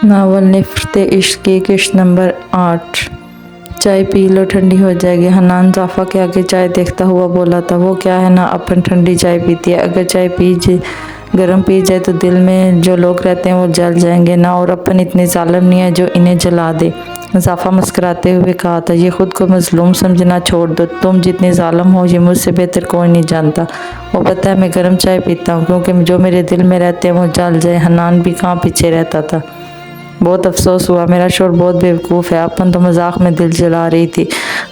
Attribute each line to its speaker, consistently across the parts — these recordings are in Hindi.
Speaker 1: नावल निफ़्त इश्क की किश्त नंबर 8। चाय पी लो, ठंडी हो जाएगी। हनान जाफ़ा के आगे चाय देखता हुआ बोला था, वो क्या है ना अपन ठंडी चाय पीती है, अगर चाय गर्म पी जाए तो दिल में जो लोग रहते हैं वो जल जाएंगे ना, और अपन इतने जालिम नहीं है जो इन्हें जला दे। जाफ़ा मुस्कुराते हुए कहा था, ये खुद को मजलूम समझना छोड़ दो, तुम जितने जालिम हो ये मुझसे बेहतर कोई नहीं जानता। वो पता है मैं गर्म चाय पीता हूँ क्योंकि जो मेरे दिल में रहते हैं वो जल जाए। हनान भी कहाँ पीछे रहता था। बहुत अफसोस हुआ, मेरा शोर बहुत बेवकूफ़ है, अपन तो मजाक में दिल जला रही थी,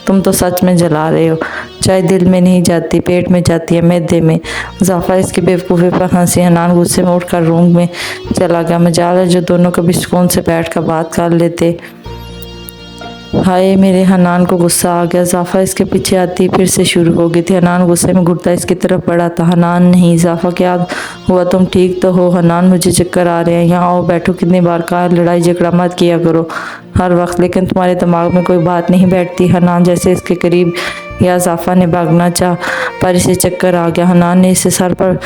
Speaker 1: तुम तो सच में जला रहे हो। चाय दिल में नहीं जाती, पेट में जाती है, मैदे में। जाफ़ा इसकी बेवकूफ़ी पर हंसी। हनान गुस्से में उठकर रूम में चला गया। मजाल है जो दोनों कभी सुकून से बैठ कर बात कर लेते। हाय, मेरे हनान को गुस्सा आ गया। जाफ़ा इसके पीछे आती फिर से शुरू हो गई थी। हनान गुस्से में घुटता इसकी तरफ बढ़ा था। हनान नहीं, जाफ़ा क्या हुआ, तुम ठीक तो हो? हनान, मुझे चक्कर आ रहे हैं, यहाँ आओ बैठो। कितनी बार कहा लड़ाई झगड़ा मत किया करो हर वक्त, लेकिन तुम्हारे दिमाग में कोई बात नहीं बैठती। हनान जैसे इसके करीब या जाफ़ा ने भागना चाह पर इसे चक्कर आ गया। हनान ने इसे सर पर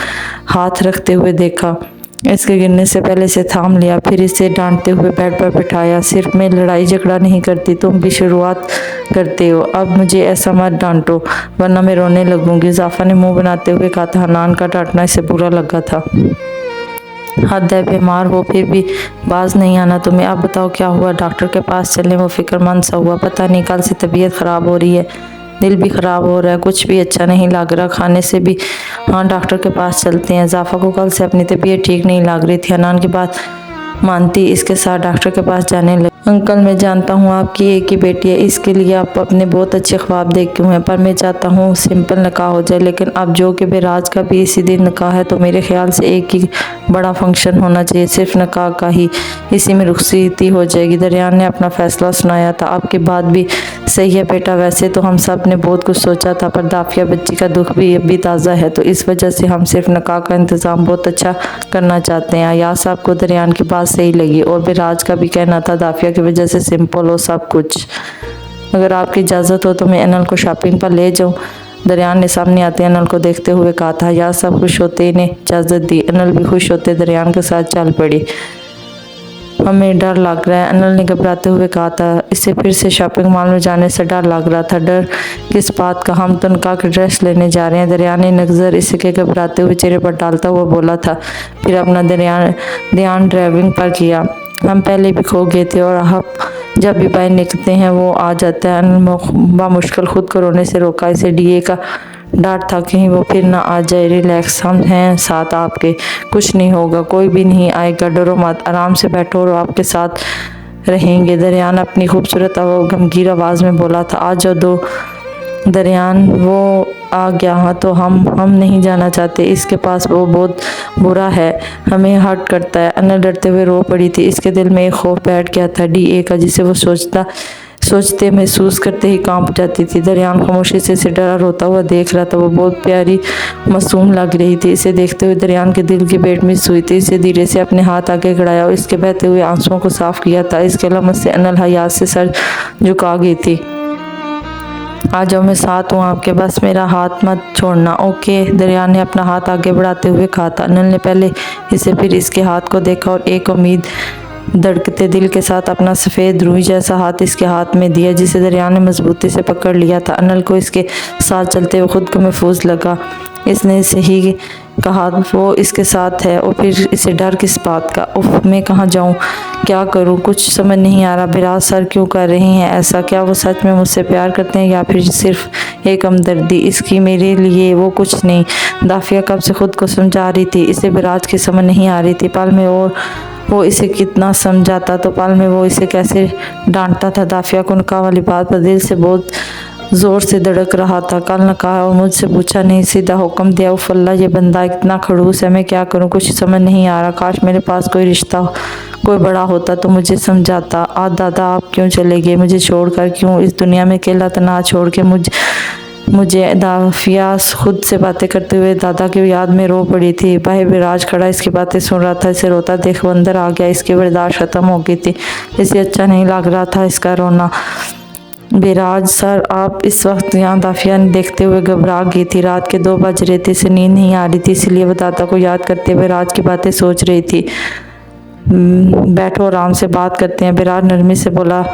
Speaker 1: हाथ रखते हुए देखा, इसके गिरने से पहले इसे थाम लिया, फिर इसे डांटते हुए बेड पर बिठाया। सिर्फ मैं लड़ाई झगड़ा नहीं करती, तुम भी शुरुआत करते हो। अब मुझे ऐसा मत डांटो वरना मैं रोने लगूंगी। जाफ़ा ने मुंह बनाते हुए कहा था। हनान का डांटना इसे बुरा लगा था। हद है, बीमार हो फिर भी बाज नहीं आना तुम्हें। अब बताओ क्या हुआ, डॉक्टर के पास चलें? वो फिक्रमंद सा हुआ। पता नहीं, कल से तबीयत ख़राब हो रही है, दिल भी ख़राब हो रहा है, कुछ भी अच्छा नहीं लग रहा, खाने से भी। हाँ, डॉक्टर के पास चलते हैं। जाफ़ा को कल से अपनी तबीयत ठीक नहीं लग रही थी। हनान की बात मानती इसके साथ डॉक्टर के पास जाने लगी। अंकल, मैं जानता हूँ आपकी एक ही बेटी है, इसके लिए आप अपने बहुत अच्छे ख्वाब देखे हुए हैं, पर मैं चाहता हूँ सिंपल निकाह हो जाए। लेकिन अब जो कि बेराज का भी इसी दिन निकाह है, तो मेरे ख्याल से एक ही बड़ा फंक्शन होना चाहिए, सिर्फ निकाह का ही, इसी में रुखसती हो जाएगी। दरियान ने अपना फैसला सुनाया था। आपकी बात भी सही है बेटा, वैसे तो हम सब ने बहुत कुछ सोचा था, पर दाफिया बच्ची का दुख भी अभी ताज़ा है, तो इस वजह से हम सिर्फ निकाह का इंतज़ाम बहुत अच्छा करना चाहते हैं। अयाज साहब को दरियान की बात सही लगी, और बेराज का भी कहना था दाफिया की वजह से सिंपल हो सब कुछ। अगर आपकी इजाज़त हो तो मैं अनल को शॉपिंग पर ले जाऊँ? दरियान ने सामने आते अनल को देखते हुए कहा था। अयाज साहब खुश होते इन्हें इजाज़त दी। अनल भी खुश होते दरियान के साथ चल पड़ी। हमें डर लग रहा है, अनल ने घबराते हुए कहा था। इसे फिर से शॉपिंग मॉल में जाने से डर लग रहा था। डर किस बात का, हम तो निकाह की ड्रेस लेने जा रहे हैं। दरियान ने नज़र इसके घबराते हुए चेहरे पर डालता हुआ बोला था। फिर अपना ध्यान ड्राइविंग पर किया। हम पहले भी खो गए थे और हम जब भी बाहर निकलते हैं वो आ जाता है। अनल बामुश्किल खुद को रोने से रोका। इसे डीए का डर था कहीं वो फिर ना आ जाए। रिलैक्स, हम हैं साथ आपके, कुछ नहीं होगा, कोई भी नहीं आएगा, डरो मत, आराम से बैठो और आपके साथ रहेंगे। दरियान अपनी खूबसूरत और गमगीन आवाज़ में बोला था। आज जो दो दरियान वो आ गया। हाँ, तो हम नहीं जाना चाहते, इसके पास वो बहुत बुरा है, हमें हर्ट करता है। अनल डरते हुए रो पड़ी थी। इसके दिल में एक खौफ बैठ गया था डीए का, जिसे वो सोचते महसूस करते ही कांप जाती थी। दरियान खामोशी से इसे डरा रोता हुआ देख रहा था। वो बहुत प्यारी मासूम लग रही थी। इसे देखते हुए दरियान के दिल की बेटमिस हुई थी। इसे धीरे से अपने हाथ आगे बढ़ाया और इसके बहते हुए आंसुओं को साफ किया था। इसके लम्हे से अनल हयात से सर झुका गई थी। आ जाओ, मैं साथ हूँ आपके, बस मेरा हाथ मत छोड़ना, ओके? दरियान ने अपना हाथ आगे बढ़ाते हुए कहा था। अनल ने पहले इसे फिर इसके हाथ को देखा और एक उम्मीद धड़कते दिल के साथ अपना सफ़ेद रूई जैसा हाथ इसके हाथ में दिया, जिसे दरियान ने मजबूती से पकड़ लिया था। अनल को इसके साथ चलते हुए खुद को महफूज लगा। इसने सही कहा, वो इसके साथ है और फिर इसे डर किस बात का? उफ, मैं कहाँ जाऊँ, क्या करूँ, कुछ समझ नहीं आ रहा। बिराज सर क्यों कर रही हैं ऐसा? क्या वो सच में मुझसे प्यार करते हैं या फिर सिर्फ एक हमदर्दी इसकी मेरे लिए? वो कुछ नहीं। दाफिया कब से खुद को समझा रही थी, इसे बिराज की समझ नहीं आ रही थी। पल में और वो इसे कितना समझाता तो पल में वो इसे कैसे डांटता था। दाफिया को निकाह वाली बात पर दिल से बहुत ज़ोर से धड़क रहा था। कल निकाह और मुझसे पूछा नहीं, सीधा हुक्म दिया। उफ अल्लाह, ये बंदा इतना खड़ूस है, मैं क्या करूं, कुछ समझ नहीं आ रहा। काश मेरे पास कोई रिश्ता कोई बड़ा होता तो मुझे समझाता। आ दादा, आप क्यों चले गए मुझे छोड़कर? क्यों इस दुनिया में अकेला तना छोड़ के मुझे दाफिया खुद से बातें करते हुए दादा की याद में रो पड़ी थी। भाई बिराज खड़ा इसकी बातें सुन रहा था। इसे रोता देख वो अंदर आ गया। इसकी बर्दाश्त खत्म हो गई थी। इसे अच्छा नहीं लग रहा था इसका रोना। बिराज सर, आप इस वक्त यहाँ? दाफिया ने देखते हुए घबरा गई थी। रात के 2 बज रहे थे, इसे नींद नहीं आ रही थी, इसलिए वो दादा को याद करते हुए राज की बातें सोच रही थी। बैठो, आराम से बात करते हैं। बिरार नरमी से बोला।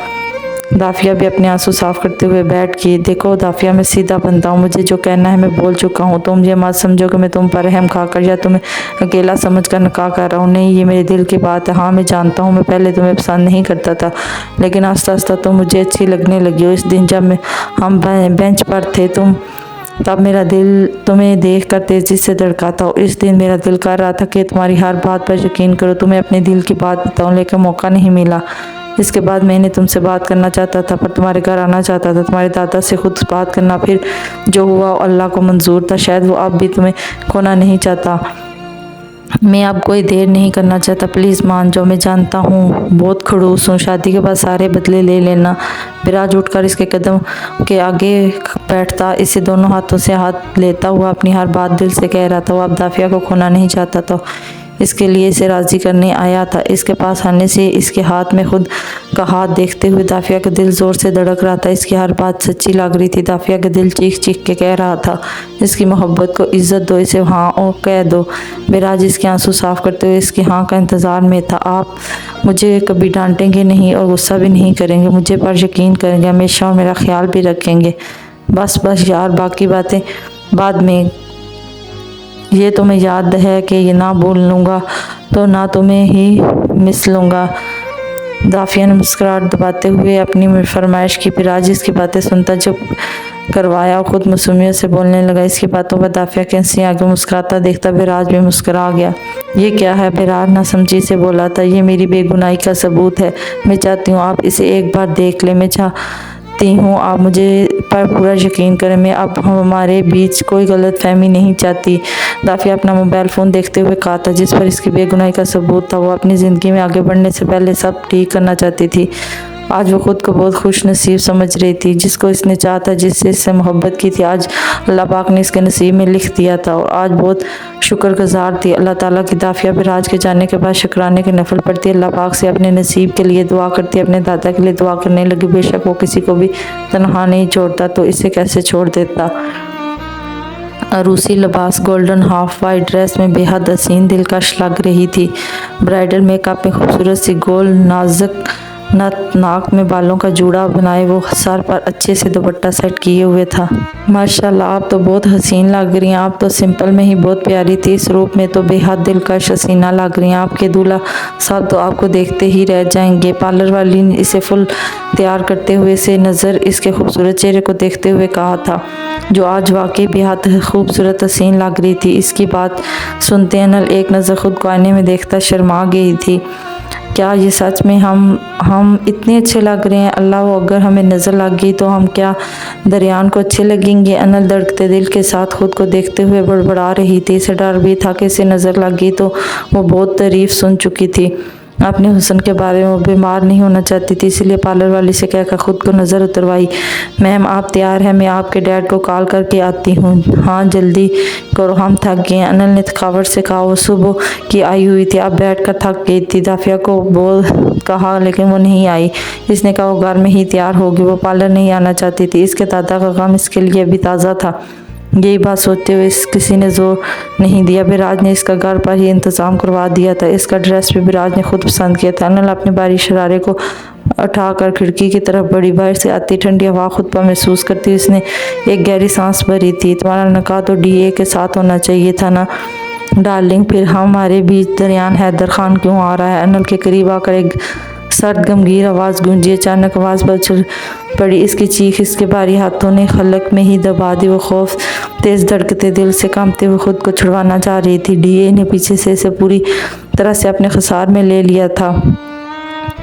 Speaker 1: दाफिया भी अपने आंसू साफ करते हुए बैठ गई। देखो दाफिया, मैं सीधा बनता हूँ, मुझे जो कहना है मैं बोल चुका हूँ। तुम ये मत समझो कि मैं तुम पर रहम खाकर या तुम्हें अकेला समझकर निकाह कर रहा हूँ। नहीं, ये मेरे दिल की बात है। हाँ, मैं जानता हूँ मैं पहले तुम्हें पसंद नहीं करता था, लेकिन आस्ता आस्ता तुम मुझे अच्छी लगने लगी हो। इस दिन जब हम बेंच पर थे तब मेरा दिल तुम्हें देख कर तेज़ी से धड़का था। इस दिन मेरा दिल कर रहा था कि तुम्हारी हर बात पर यकीन करो, तुम्हें अपने दिल की बात बताऊं, लेकिन मौका नहीं मिला। इसके बाद मैंने तुमसे बात करना चाहता था, पर तुम्हारे घर आना चाहता था, तुम्हारे दादा से खुद बात करना। फिर जो हुआ अल्लाह को मंजूर था। शायद वो अब भी तुम्हें खोना नहीं चाहता। मैं अब कोई देर नहीं करना चाहता, प्लीज़ मान जाओ। मैं जानता हूँ बहुत खड़ूस हूँ, शादी के बाद सारे बदले ले लेना। बिराज उठकर इसके कदम के आगे बैठता, इसे दोनों हाथों से हाथ लेता हुआ अपनी हर बात दिल से कह रहा था। वो अब दाफिया को खोना नहीं चाहता था, इसके लिए इसे राज़ी करने आया था। इसके पास आने से इसके हाथ में खुद का हाथ देखते हुए दाफिया का दिल ज़ोर से धड़क रहा था। इसकी हर बात सच्ची लग रही थी। दाफिया का दिल चीख चीख के कह रहा था, इसकी मोहब्बत को इज्जत दो, इसे हाँ और कह दो। बिराज इसके आंसू साफ करते हुए इसकी हाँ का इंतज़ार में था। आप मुझे कभी डांटेंगे नहीं और गुस्सा भी नहीं करेंगे, मुझे पर यकीन करेंगे हमेशा और मेरा ख्याल भी रखेंगे। बस बस यार, बाकी बातें बाद में। ये तुम्हें याद है कि ये ना बोल लूँगा तो ना तुम्हें ही मिस लूँगा। दाफिया ने मुस्कुराहट दबाते हुए अपनी फरमाइश की। बिराज इसकी बातें सुनता चुप करवाया और खुद मासूमियत से बोलने लगा। इसकी बातों पर दाफिया के हंसी आगे मुस्कुराता देखता बिराज भी मुस्कुरा गया। ये क्या है? बिराज ना समझी से बोला था। ये मेरी बेगुनाही का सबूत है, मैं चाहती हूँ आप इसे एक बार देख लें। मैं चाहती हूँ आप मुझे पर पूरा यकीन करें। मैं अब हमारे बीच कोई गलत फहमी नहीं चाहती। दाफिया अपना मोबाइल फ़ोन देखते हुए कहा था, जिस पर इसकी बेगुनाही का सबूत था। वो अपनी ज़िंदगी में आगे बढ़ने से पहले सब ठीक करना चाहती थी। आज वो खुद को बहुत खुश नसीब समझ रही थी। जिसको इसने चाहा था, जिससे इससे मोहब्बत की थी, आज अल्लाह पाक ने इसके नसीब में लिख दिया था। और आज बहुत शुक्रगुजार थी अल्लाह ताला की। दाफिया बिराज के जाने के बाद शुक्राने की नफल पढ़ती, अल्लाह पाक से अपने नसीब के लिए दुआ करती, अपने दादा के लिए दुआ करने लगी। बेशक वो किसी को भी तनहा नहीं छोड़ता, तो इसे कैसे छोड़ देता। रूसी लिबास गोल्डन हाफ वाइट ड्रेस में बेहद हसीन दिलकश लग रही थी। ब्राइडल मेकअप में खूबसूरत सी गोल नाजुक नथ, नाक में बालों का जूड़ा बनाए वो सर पर अच्छे से दुपट्टा सेट किए हुए था। माशाल्लाह, आप तो बहुत हसीन लग रही हैं। आप तो सिंपल में ही बहुत प्यारी थी, इस रूप में तो बेहद दिलकश हसीना लग रही हैं। आपके दूल्हा साहब तो आपको देखते ही रह जाएंगे। पार्लर वाली ने इसे फुल तैयार करते हुए से नज़र इसके खूबसूरत चेहरे को देखते हुए कहा था, जो आज वाकई बेहद खूबसूरत हसीन लग रही थी। इसकी बात सुनते अनल एक नज़र खुद को आईने में देखता शर्मा गई थी। क्या ये सच में हम इतने अच्छे लग रहे हैं? अल्लाह, वो अगर हमें नज़र लग गई तो हम क्या दरियान को अच्छे लगेंगे? अनल धड़कते दिल के साथ खुद को देखते हुए बड़बड़ा रही थी। इसे डर भी था कि इसे नज़र लग गई तो वो बहुत तारीफ़ सुन चुकी थी। अपने हुस्न के बारे में वो बीमार नहीं होना चाहती थी, इसलिए पार्लर वाली से कहकर खुद को नज़र उतरवाई। मैम, आप तैयार हैं? मैं आपके डैड को कॉल करके आती हूँ। हाँ, जल्दी करो, हम थक गए हैं। अनल ने थकावट से कहा। वो सुबह की आई हुई थी, अब बैठ कर थक गई थी। दाफिया को बोल कहा, लेकिन वो नहीं आई। इसने कहा वो घर में ही तैयार होगी, वो पार्लर नहीं आना चाहती थी। इसके दादा का गम इसके लिए अभी ताज़ा था। यही बात सोचते हुए किसी ने जोर नहीं दिया। बिराज ने इसका घर पर ही इंतज़ाम करवा दिया था। इसका ड्रेस भी बिराज ने खुद पसंद किया था। अनल अपने बारी शरारे को उठाकर खिड़की की तरफ बढ़ी। बाहर से आती ठंडी हवा खुद पर महसूस करती उसने एक गहरी सांस भरी थी। तुम्हारा निकाह तो DA के साथ होना चाहिए था ना डार्लिंग, फिर हमारे बीच दरियान हैदर खान क्यों आ रहा है? अनल के करीब आकर एक सर्द गंभीर आवाज़ गूंजी। अचानक आवाज़ बदल पड़ी। इसकी चीख इसके भारी हाथों ने खलक में ही दबा दी। वो खौफ तेज़ धड़कते दिल से कांपते हुए खुद को छुड़वाना चाह रही थी। DA ने पीछे से इसे पूरी तरह से अपने खसार में ले लिया था।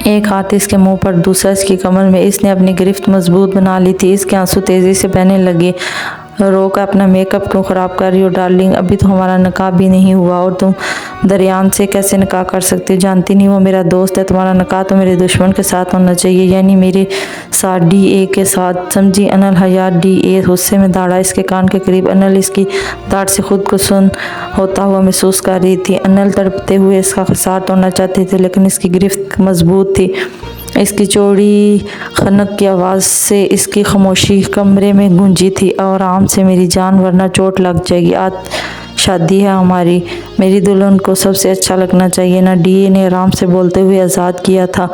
Speaker 1: एक हाथ इसके मुंह पर, दूसरा इसकी कमर में। इसने अपनी गिरफ्त मजबूत बना ली थी। इसके आंसू तेज़ी से बहने लगे। रोक, अपना मेकअप क्यों ख़राब कर रही हो डार्लिंग? अभी तो हमारा निकाह भी नहीं हुआ और तुम दरियान से कैसे निकाह कर सकती हो? जानती नहीं वो मेरा दोस्त है। तुम्हारा निकाह तो मेरे दुश्मन के साथ होना चाहिए, यानी मेरे साथ DA के साथ, समझी? अनल हयात DA गुस्से में दौड़ा इसके कान के करीब। अनल इसकी दाढ़ से खुद को सुन होता हुआ महसूस कर रही थी। अनल तड़पते हुए इसका खसार तोड़ना चाहते थे, लेकिन इसकी गिरफ्त मजबूत थी। इसकी चौड़ी खनक की आवाज़ से इसकी खामोशी कमरे में गूंजी थी। और आराम से मेरी जान, वरना चोट लग जाएगी। आज शादी है हमारी, मेरी दुल्हन को सबसे अच्छा लगना चाहिए ना। डीए ने आराम से बोलते हुए आज़ाद किया था।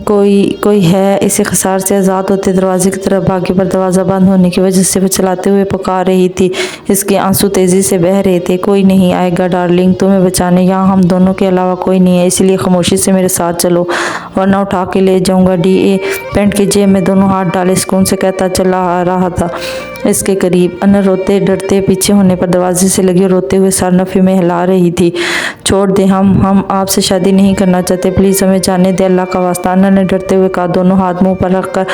Speaker 1: कोई है। इसे खसार से आज़ाद होते दरवाजे की तरफ भागी, पर दरवाज़ा बंद होने की वजह से वह चलाते हुए पुकार रही थी। इसके आंसू तेज़ी से बह रहे थे। कोई नहीं आएगा डार्लिंग तुम्हें बचाने, यहाँ हम दोनों के अलावा कोई नहीं है, इसलिए खामोशी से मेरे साथ चलो वरना उठा के ले जाऊंगा। डीए पैंट की जेब में दोनों हाथ डाले सुकून से कहता चला आ रहा था इसके करीब। अनल रोते डरते पीछे होने पर दरवाजे से लगी रोते हुए सर नफ़ी में हिला रही थी। छोड़ दे, हम आपसे शादी नहीं करना चाहते, प्लीज़ हमें जाने दे अल्लाह का वास्ता, अनल ने डरते हुए कहा। दोनों हाथ मुंह पर रखकर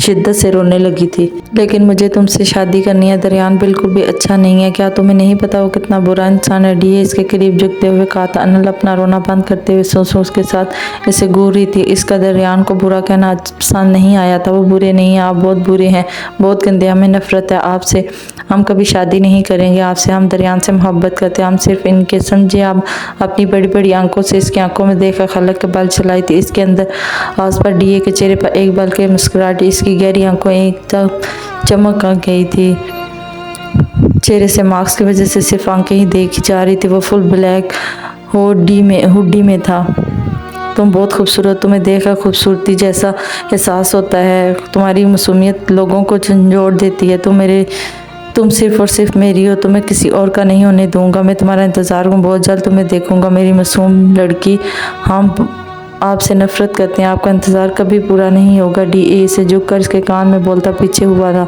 Speaker 1: शिद्दत से रोने लगी थी। लेकिन मुझे तुमसे शादी करनी है दरियान, बिल्कुल भी अच्छा नहीं है, क्या तुम्हें नहीं पता वो कितना बुरा इंसान है? डीए इसके करीब झुकते हुए कहा था। अनल अपना रोना बंद करते हुए सोच के साथ इसे घूर रही थी। इसका दरियान को बुरा कहना पसंद नहीं आया था। वो बुरे नहीं हैं, आप बहुत बुरे हैं, बहुत गंदे, हमें नफरत है आपसे, हम कभी शादी नहीं करेंगे आपसे, हम दरियान से मोहब्बत करते हैं, हम सिर्फ इनके। समझे आप अपनी बड़ी बड़ी आंखों से इसकी आंखों में देखकर खलक के बल चलाई थी। इसके अंदर आस पर डीए के चेहरे पर एक बल के मुस्कुराहट, इसकी गहरी आंखों एकदम चमक आ गई थी। चेहरे से मास्क की वजह से सिर्फ आंखें ही देखी जा रही थी। वो फुल ब्लैक हुडी में था। तुम बहुत खूबसूरत, तुम्हें देखकर खूबसूरती जैसा एहसास होता है, तुम्हारी मासूमियत लोगों को झंझोड़ देती है। तुम सिर्फ और सिर्फ मेरी हो, तुम्हें किसी और का नहीं होने दूंगा। मैं तुम्हारा इंतज़ार हूँ, बहुत जल्द तुम्हें देखूंगा मेरी मासूम लड़की। हम आपसे नफरत करते हैं, आपका इंतज़ार कभी पूरा नहीं होगा। डीए से झुककर इसके कान में बोलता पीछे हुआ था।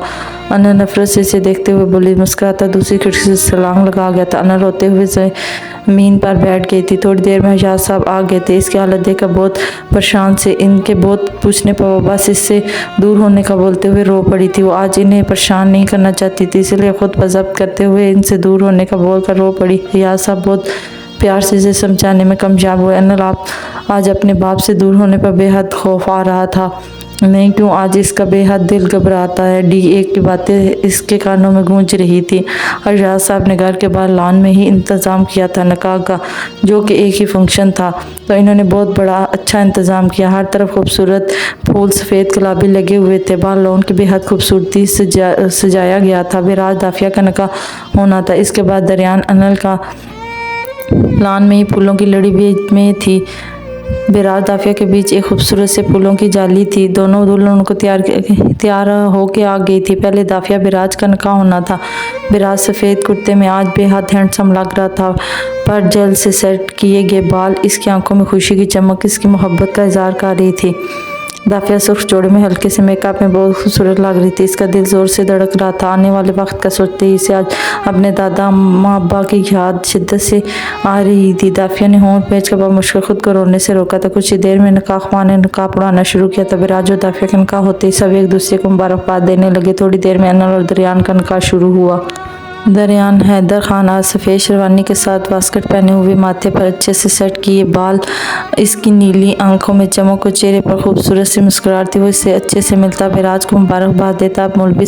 Speaker 1: अनल नफरत से इसे देखते हुए बोली, मुस्कुराता दूसरी खिड़की से छलांग लगा गया था। अनल रोते हुए ज़मीन पर बैठ गई थी। थोड़ी देर में हजाज साहब आ गए थे। इसकी हालत देखकर बहुत परेशान से इनके बहुत पूछने पर वो बस इससे दूर होने का बोलते हुए रो पड़ी थी। वो आज इन्हें परेशान नहीं करना चाहती थी, इसलिए खुद पर ज़ब्त करते हुए इनसे दूर होने का बोलकर रो पड़ी। हजाज साहब बहुत प्यार से इसे समझाने में कामयाब हुए। अनल आप आज अपने बाप से दूर होने पर बेहद खौफ आ रहा था, नहीं क्यों आज इसका बेहद दिल घबराता है। डीए की बातें इसके कानों में गूंज रही थी। हजाज साहब ने घर के बाहर लॉन में ही इंतज़ाम किया था निकाह का, जो कि एक ही फंक्शन था, तो इन्होंने बहुत बड़ा अच्छा इंतज़ाम किया। हर तरफ खूबसूरत फूल सफ़ेद गुलाबी लगे हुए थे। बाहर लॉन की बेहद खूबसूरती सजाया गया था। बिराज दाफिया का निकाह होना था। इसके बाद दरियान अनल का लॉन में ही फूलों की लड़ी बीच में थी। बिराज दाफिया के बीच एक खूबसूरत से फूलों की जाली थी। दोनों दुल्हनों को तैयार होके आ गई थी। पहले दाफिया बिराज का निकाह होना था। बिराज सफ़ेद कुर्ते में आज बेहद हैंडसम लग रहा था, पर जल्द से सेट किए गए बाल, इसकी आंखों में खुशी की चमक, इसकी मोहब्बत का इजहार कर रही थी। दाफिया सुर्ख जोड़े में हल्के से मेकअप में बहुत खूबसूरत लग रही थी। इसका दिल जोर से धड़क रहा था। आने वाले वक्त का सोचते ही इसे आज अपने दादा अम्मा अब्बा की याद शिद्दत से आ रही थी। दाफिया ने होंठ पेच कर मुश्किल खुद को रोने से रोका था। कुछ ही देर में निकाह ने निकाह पढ़ाना शुरू किया था। बिराज और दाफिया का निकाह होते ही सब एक दूसरे को मुबारकबाद देने लगे। थोड़ी देर में अनल और दरियान का निकाह शुरू हुआ। दरियान हैदर खान आज सफ़ेद शेरवानी के साथ वास्कट पहने हुए, माथे पर अच्छे से सेट किए बाल, इसकी नीली आंखों में चमक और चेहरे पर खूबसूरत सी मुस्कुराहट थी। वो इससे अच्छे से मिलता। बिराज को मुबारकबाद देता। मौलवी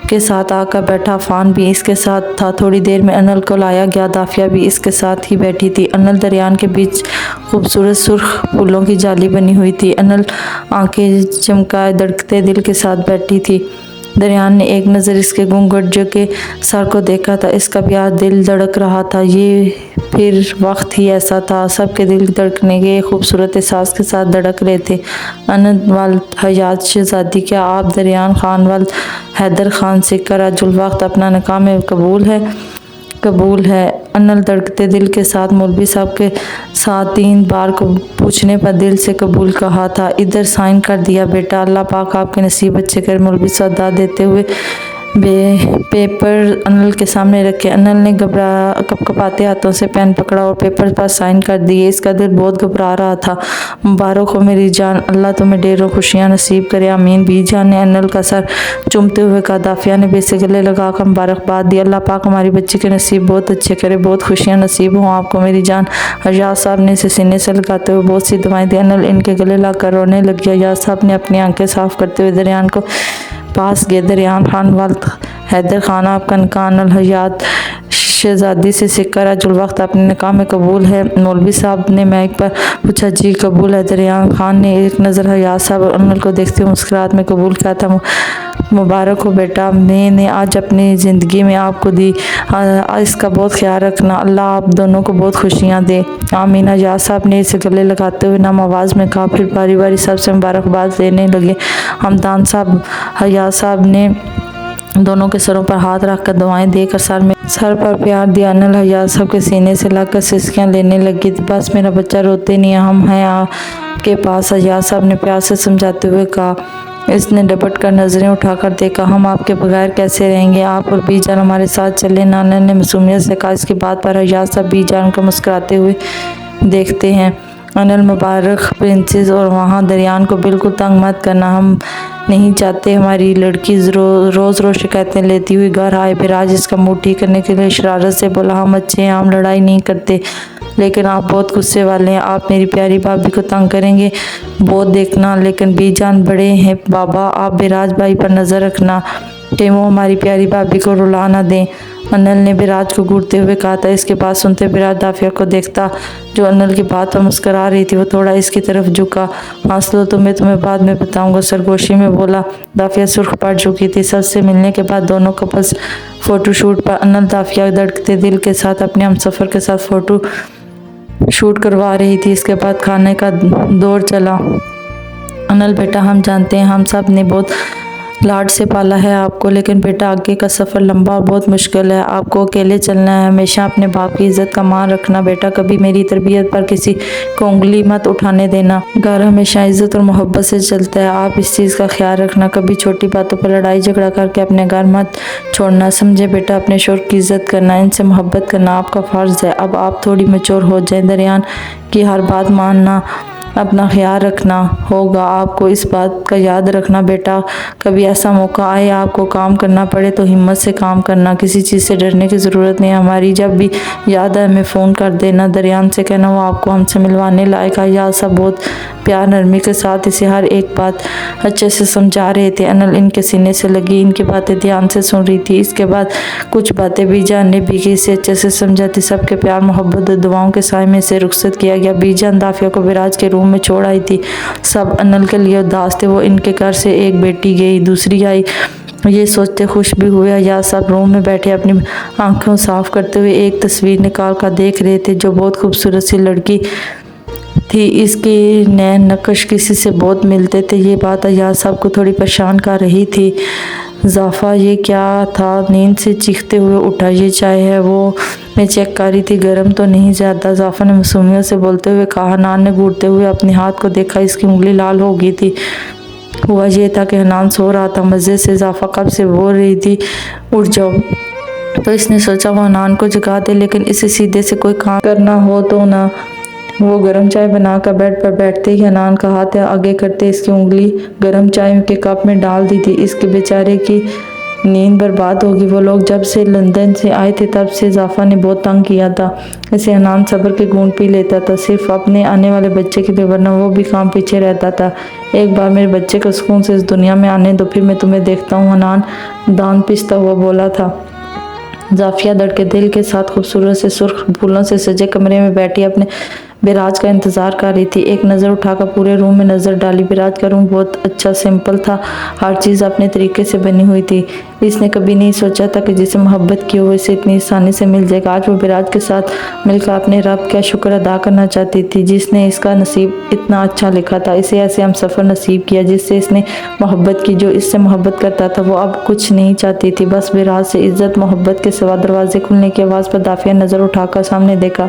Speaker 1: के साथ आकर बैठा। फ़ान भी इसके साथ था। थोड़ी देर में अनल को लाया गया। दाफिया भी इसके साथ ही बैठी थी। अनल दरियान के बीच खूबसूरत सुर्ख फूलों की जाली बनी हुई थी। अनल आंखें चमकाए धड़कते दिल के साथ बैठी थी। दरियान ने एक नज़र इसके घूंघट के सर को देखा था। इसका भी आज दिल धड़क रहा था। ये फिर वक्त ही ऐसा था, सबके दिल धड़कने के खूबसूरत एहसास के साथ धड़क रहे थे। अनंत वाल हयात शहजादी, क्या आप दरियान खान वाल हैदर खान से कराजुल वक्त अपना निकाह में कबूल है? अनल धड़कते दिल के साथ मौलवी साहब के साथ 3 बार को पूछने पर दिल से कबूल कहा था। इधर साइन कर दिया बेटा, अल्लाह पाक आपके नसीब अच्छे कर। मौलवी साहब दाद देते हुए पेपर अनल के सामने रखे। अनल ने कपकपाते हाथों से पेन पकड़ा और पेपर पर साइन कर दिए। इसका दिल बहुत घबरा रहा था। मुबारक हो मेरी जान, अल्लाह तुम्हें ढेरों खुशियाँ नसीब करे, आमीन। बीजान ने अनल का सर चूमते हुए कहा। दाफिया ने बेसे गले लगाकर मुबारकबाद दी। अल्लाह पाक हमारी बच्ची के नसीब बहुत अच्छे करे, बहुत खुशियाँ नसीब हों आपको मेरी जान। हजाज साहब ने इसे सीने से लगाते हुए बहुत सी दवाएं दी। अनल इनके गले लगाकर रोने लग गया। हजाज साहब ने अपनी आंखें साफ करते हुए दरियान को पास गए। दरियान खान वाल हैदर खान आपका निकाह अनल हयात शहजादी से सिक्कर अजुल वक्त अपने निकाह में कबूल है? मौलवी साहब ने माइक पर पूछा। जी कबूल है। दरियान खान ने एक नज़र हयात साहब और अनल को देखते हुए मुस्कुराहट में कबूल किया था। मुबारक हो बेटा, मैंने आज अपनी ज़िंदगी में आपको दी, इसका बहुत ख्याल रखना, अल्लाह आप दोनों को बहुत खुशियाँ दे, आमीन। अयाज साहब ने इसे गले लगाते हुए नम आवाज़ में कहा। फिर बारी बारी सबसे मुबारकबाद देने लगे। हमदान साहब अयाज साहब ने दोनों के सरों पर हाथ रखकर दुआएं देकर सर पर प्यार दिया। अनल अयाज साहब के सीने से लगकर सिसकियाँ लेने लगी। बस मेरा बच्चा, रोते नहीं, हम हैं आपके पास, अयाज साहब ने प्यार से समझाते हुए कहा। इसने डपट कर नज़रें उठाकर देखा। हम आपके बगैर कैसे रहेंगे, आप और बीजान हमारे साथ चले। नाना ने मासूमियत से कहा। इसकी बात पर अयाज साहब बीजान को मुस्कुराते हुए देखते हैं। अनल मुबारक प्रिंसेस, और वहाँ दरियान को बिल्कुल तंग मत करना, हम नहीं चाहते हमारी लड़की रोज़ रोज़ शिकायतें लेती हुई घर आए। बिराज इसका मुँह ठीक करने के लिए शरारत से बोला। हम अच्छे हैं, हम लड़ाई नहीं करते, लेकिन आप बहुत गुस्से वाले हैं, आप मेरी प्यारी भाभी को तंग करेंगे बहुत देखना। लेकिन बीजान बड़े हैं बाबा, आप बिराज भाई पर नज़र रखना कि वो हमारी प्यारी भाभी को रुला ना दें। अनल ने बिराज को घूरते हुए कहा था। इसके बात सुनते बिराज दाफिया को देखता, जो अनल की बात पर मुस्करा रही थी। वो थोड़ा इसकी तरफ झुका। हंस लो तो मैं तुम्हें बाद में बताऊंगा, सरगोशी में बोला। दाफिया सुर्ख पड़ चुकी थी। सबसे मिलने के बाद दोनों कपल्स फोटोशूट पर अनल दाफिया धड़कते दिल के साथ अपने हमसफ़र के साथ फोटो शूट करवा रही थी। इसके बाद खाने का दौर चला। अनल बेटा, हम जानते हैं हम सब ने बहुत लाड से पाला है आपको, लेकिन बेटा आगे का सफ़र लंबा और बहुत मुश्किल है, आपको अकेले चलना है। हमेशा अपने बाप की इज़्ज़त का मान रखना बेटा, कभी मेरी तरबियत पर किसी को उंगली मत उठाने देना। घर हमेशा इज़्ज़त और मोहब्बत से चलता है, आप इस चीज़ का ख्याल रखना। कभी छोटी बातों पर लड़ाई झगड़ा करके अपने घर मत छोड़ना, समझे बेटा। अपने शोहर की इज़्ज़त करना, इनसे मोहब्बत करना आपका फ़र्ज़ है। अब आप थोड़ी मैच्योर हो जाएं, दरियान की हर बात मानना, अपना ख्याल रखना होगा आपको। इस बात का याद रखना बेटा, कभी ऐसा मौका आए आपको काम करना पड़े तो हिम्मत से काम करना, किसी चीज़ से डरने की ज़रूरत नहीं है। हमारी जब भी याद आए हमें फ़ोन कर देना। दरियान से कहना वो आपको हमसे मिलवाने लायक है। याद सब बहुत प्यार नरमी के साथ इसे हर एक बात अच्छे से समझा रहे थे। अनल इनके सीने से लगी, इनकी बातें ध्यान से सुन रही थी। इसके बाद कुछ बातें बीजान ने भी की, इसे अच्छे से समझाती। सबके प्यार मोहब्बत और दुआओं के साए में से रुखसत किया गया। बीजान दाफिया को बिराज के रूम में छोड़ आई थी। सब अनल के लिए उदास थे। वो इनके घर से एक बेटी गई, दूसरी आई, ये सोचते खुश भी हुए। या सब रूम में बैठे अपनी आंखों साफ करते हुए एक तस्वीर निकाल कर देख रहे थे, जो बहुत खूबसूरत सी लड़की थी। इसके नैन नक्श किसी से बहुत मिलते थे। ये बात अयाज साहब को थोड़ी परेशान कर रही थी। ज़ाफ़ा, ये क्या था? नींद से चीखते हुए उठा। ये चाय है, वो मैं चेक कर रही थी, गर्म तो नहीं ज़्यादा, ज़ाफ़ा ने मासूमियत से बोलते हुए कहा। हनान ने घूरते हुए अपने हाथ को देखा, इसकी उंगली लाल हो गई थी। हुआ ये था कि हनान सो रहा था मज़े से। ज़ाफ़ा कब से बोल रही थी उठ जाओ, तो इसने सोचा वो हनान को जगा दे, लेकिन इसे सीधे से कोई काम करना हो तो ना। वो गर्म चाय बनाकर बेड पर बैठते ही हनान का हाथ आगे करते इसकी उंगली गर्म चाय के कप में डाल दी थी। इसके बेचारे की नींद बर्बाद होगी। वो लोग जब से लंदन से आए थे तब से ज़ाफ़ा ने बहुत तंग किया था। इसे हनान सब्र के घूंट पी लेता था, सिर्फ अपने आने वाले बच्चे के लिए, वरना वो भी काम पीछे रहता था। एक बार मेरे बच्चे को सुकून से इस दुनिया में आने दो, फिर मैं तुम्हें देखता हूँ, हनान दांत पिसता हुआ बोला था। ज़ाफ़िया धड़के दिल के साथ खूबसूरत से सुर्ख फूलों से सजे कमरे में बैठी अपने बिराज का इंतज़ार कर रही थी। एक नज़र उठाकर पूरे रूम में नज़र डाली। बिराज का रूम बहुत अच्छा सिंपल था, हर चीज़ अपने तरीके से बनी हुई थी। इसने कभी नहीं सोचा था कि जिसे मोहब्बत की हो इसे इतनी आसानी से मिल जाएगा। आज वो बिराज के साथ मिलकर अपने रब का शुक्र अदा करना चाहती थी, जिसने इसका नसीब इतना अच्छा लिखा था। इसे ऐसे हम सफ़र नसीब किया जिससे इसने मोहब्बत की। जो इससे मोहब्बत करता था वो अब कुछ नहीं चाहती थी, बस बिराज से इज़्ज़त मोहब्बत के सिवा। दरवाजे खुलने की आवाज़ पर दाफिया नज़र उठाकर सामने देखा।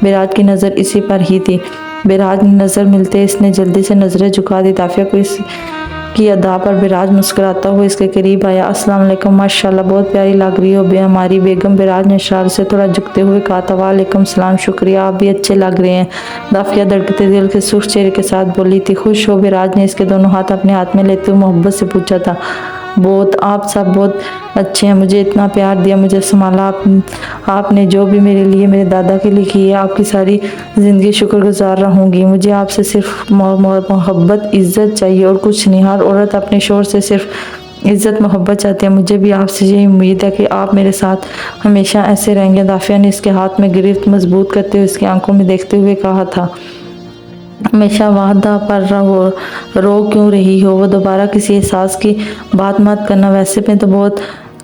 Speaker 1: बिराज की नज़र इसी पर ही थी। बिराज ने नज़र मिलते इसने जल्दी से नज़रें झुका दी। दाफिया को इसकी अदा पर बिराज मुस्कुराता हुआ इसके करीब आया। अस्सलाम वालेकुम, माशाल्लाह बहुत प्यारी लग रही हो हमारी बेगम। बिराज ने इशारे से थोड़ा झुकते हुए कहा था। वालेकुम सलाम, शुक्रिया, आप भी अच्छे लग रहे हैं, दाफिया धड़कते दिल के सुर्ख चेहरे के साथ बोली थी। खुश हो? बिराज ने इसके दोनों हाथ अपने हाथ में लेते हुए मोहब्बत से पूछा था। बहुत, आप सब बहुत अच्छे हैं, मुझे इतना प्यार दिया, मुझे संभाला आपने, जो भी मेरे लिए मेरे दादा के लिए किए, आपकी सारी ज़िंदगी शुक्रगुजार रहूँगी। मुझे आपसे सिर्फ मोहब्बत इज़्ज़त चाहिए और कुछ नहीं। हर औरत अपने शोहर से सिर्फ इज़्ज़त मोहब्बत चाहती है। मुझे भी आपसे यही उम्मीद है कि आप मेरे साथ हमेशा ऐसे रहेंगे। दाफिया ने इसके हाथ में गिरफ्त मजबूत करते हुए इसकी आंखों में देखते हुए कहा था। हमेशा वादा पर रो क्यों रही हो? वो दोबारा किसी एहसास की बात मत करना। वैसे मैं तो बहुत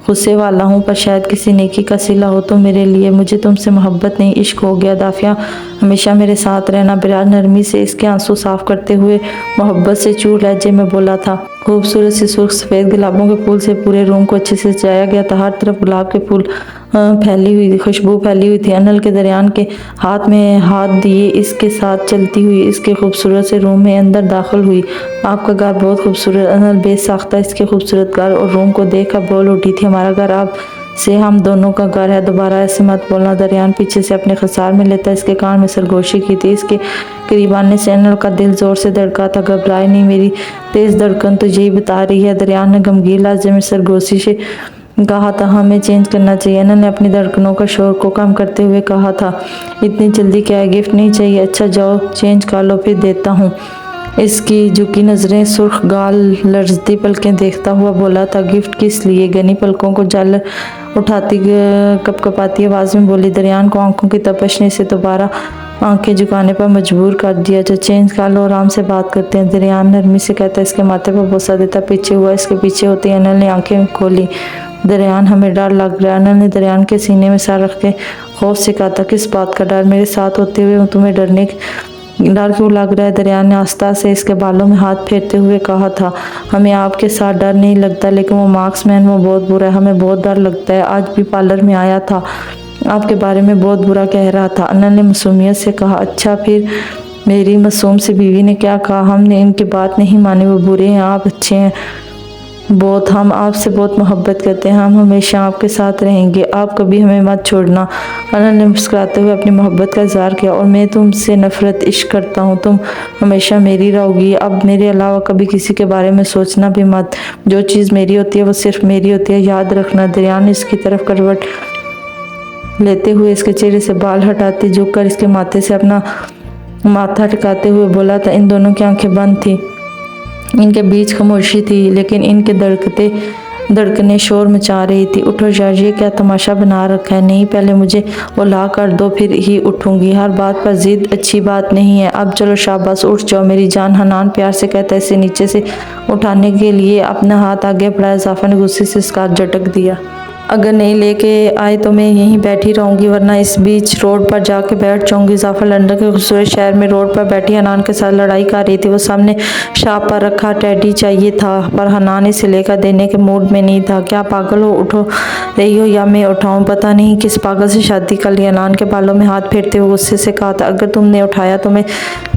Speaker 1: गुस्से वाला हूँ, पर शायद किसी नेकी का सिला हो तो मेरे लिए। मुझे तुमसे मोहब्बत नहीं इश्क हो गया। दाफिया हमेशा मेरे साथ रहना। बिराज नरमी से इसके आंसू साफ करते हुए मोहब्बत से चूर लहजे में बोला था। खूबसूरत से सुर्ख सफ़ेद गुलाबों के फूल से पूरे रूम को अच्छे से सजाया गया था। हर तरफ गुलाब के फूल फैली हुई खुशबू फैली हुई थी। अनल के दरियान के हाथ में हाथ दिए इसके साथ चलती हुई इसके खूबसूरत से रूम में अंदर दाखिल हुई। आपका घर बहुत खूबसूरत। अनल बेसाख्ता इसके खूबसूरत घर और रूम को देख कर बोल उठी थी, हमारा घर आप से हम दोनों का घर है। दोबारा ऐसे मत बोलना। दरियान पीछे से अपने खसार में लेता इसके कान में सरगोशी की थी। इसके करीब आने से अनल का दिल जोर से धड़का था। घबराए नहीं, मेरी तेज धड़कन तो यही बता रही है। दरियान ने गमगीन लहजे में सरगोशी से कहा था, हमें चेंज करना चाहिए। अनल ने अपनी धड़कनों का शोर को कम करते हुए कहा था, इतनी जल्दी क्या है? गिफ्ट नहीं चाहिए? अच्छा जाओ चेंज कर लो, फिर देता हूँ। इसकी झुकी नजरें, सुर्ख गाल, लर्जती पलकें देखता हुआ बोला था, गिफ्ट किस लिए? गनी पलकों को जल उठाती कपकपाती आवाज में बोली। दरियान को आंखों की तपश ने से दोबारा आंखें झुकाने पर मजबूर कर दिया। जो चेंज कर लो, आराम से बात करते हैं। दरियान नरमी से कहता इसके माथे पर बोसा देता पीछे हुआ। इसके पीछे होते अनल ने आंखें खोली। दरियान हमें डर लग रहा है। अनल ने दरियान के सीने में सर रख के खौफ से कहा था, किस बात का डर? मेरे साथ होते हुए तुम्हें डर क्यों लग रहा है? दरियान ने आस्था से इसके बालों में हाथ फेरते हुए कहा था, हमें आपके साथ डर नहीं लगता, लेकिन वो मार्क्समैन वो बहुत बुरा है, हमें बहुत डर लगता है। आज भी पार्लर में आया था, आपके बारे में बहुत बुरा कह रहा था। अनल ने मासूमियत से कहा, अच्छा फिर मेरी मासूम सी बीवी ने क्या कहा? हमने इनकी बात नहीं मानी, वो बुरे हैं, आप अच्छे हैं बहुत। हम आपसे बहुत मोहब्बत करते हैं, हम हमेशा आपके साथ रहेंगे, आप कभी हमें मत छोड़ना। अनल ने मुस्कुराते हुए अपनी मोहब्बत का इजहार किया। और मैं तुमसे नफरत इश्क करता हूँ, तुम हमेशा मेरी रहोगी। अब मेरे अलावा कभी किसी के बारे में सोचना भी मत। जो चीज़ मेरी होती है वो सिर्फ मेरी होती है, याद रखना। दरियान ने इसकी तरफ करवट लेते हुए इसके चेहरे से बाल हटाते झुक कर इसके माथे से अपना माथा टिकाते हुए बोला था। इन दोनों की आंखें बंद थी, इनके बीच खामोशी थी, लेकिन इनके धड़कने शोर मचा रही थी। उठो यार, ये क्या तमाशा बना रखा है? नहीं, पहले मुझे वो ला कर दो, फिर ही उठूंगी। हर बात पर जिद अच्छी बात नहीं है। अब चलो शाबाश, उठ जाओ मेरी जान। हनान प्यार से कहता है। इसे नीचे से उठाने के लिए अपना हाथ आगे बढ़ाया। जाफर ने गुस्से से इसका हाथ झटक दिया। अगर नहीं लेके आए तो मैं यहीं बैठी रहूंगी, वरना इस बीच रोड पर जाके बैठ जाऊंगी। जाफर लंदन के खूबसूरत शहर में रोड पर बैठी हनान के साथ लड़ाई कर रही थी। वो सामने शाप पर रखा टेडी चाहिए था, पर हनान इसे लेकर देने के मूड में नहीं था। क्या पागल हो, उठो रही हो या मैं उठाऊं? पता नहीं किस पागल से शादी कर ली। हनान के बालों में हाथ फेरते हुए गुस्से से कहा था, अगर तुमने उठाया तो मैं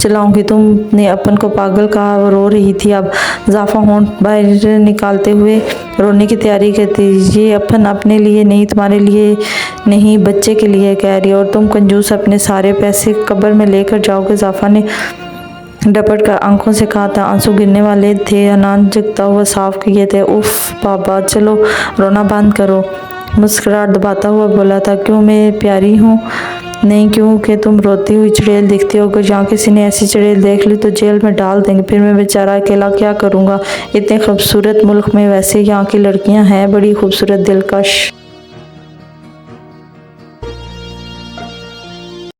Speaker 1: चलाऊंगी। तुमने अपन को पागल कहा। वो रो रही थी। अब जाफा होंठ बाहर निकालते हुए रोने की तैयारी करती। ये अपन अपने लिए नहीं, तुम्हारे लिए नहीं, बच्चे के लिए कह रही है। और तुम कंजूस अपने सारे पैसे कब्र में लेकर जाओगे। जाफा ने डपट कर आंखों से कहा था, आंसू गिरने वाले थे। हनान जगता हुआ साफ किए थे। उफ बाबा, चलो रोना बंद करो। मुस्कुराहट दबाता हुआ बोला था, क्यों मैं प्यारी हूँ? नहीं, क्यों कि तुम रोती हुई चुड़ैल दिखती हो। अगर यहाँ किसी ने ऐसी चुड़ैल देख ली तो जेल में डाल देंगे, फिर मैं बेचारा अकेला क्या करूँगा? इतने खूबसूरत मुल्क में वैसे यहाँ की लड़कियाँ हैं बड़ी खूबसूरत, दिलकश।